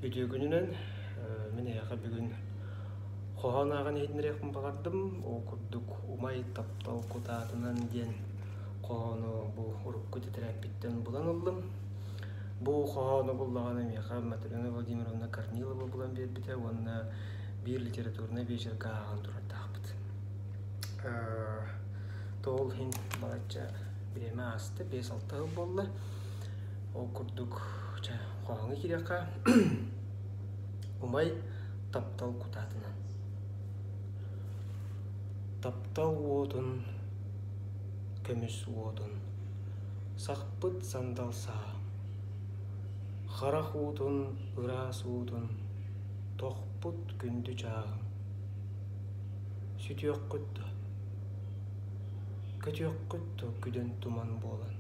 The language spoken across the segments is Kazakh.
Үтігінінен мен аяқа бүгін қоған ағын етінірек бағардым. О күрдік умай таптал құтатынан ден қоғаны бұл ұрып көтетірәппеттен бұлан ұлдым. Бұл қоғаны бұллағаны меқа Матрена Владимировна Корнилова бұлан бербіті, онына бір литературна вечерка ағын тұрардақ бұд. Тоғыл хин балатча біреме асты 5-6 ғыл болы. О күрдік қоғаны кереқа умай таптал құтатынан. Таптал отын, көміс отын, сақпыт сандал сағым. Қарақ отын, ұрас отын, тоқпыт күнді жағым. Сүтіөк құтты, көтіөк құтты күден туман болан.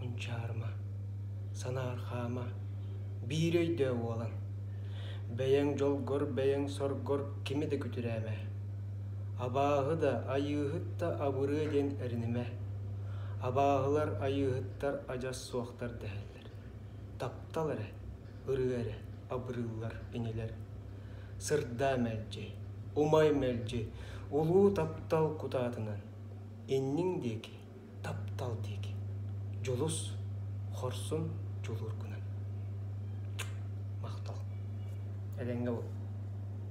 Мұнчарма, санархама, бір өйді олан. Бәйен жолгор, бәйен соргор кемеді күтірәмә. Абағы да, айығыт да абыры ден әрініме. Абағылар, айығыттар, ажас суақтар дәлдер. Таптал әрі, ұры әрі, абырылар, енелер. Сырда мәлже, умай мәлже, ұлу таптал құтатынан. Еннің декі, таптал декі. Жолус, хорсын, жолыр күнін. Мақтал. Әденге бұл.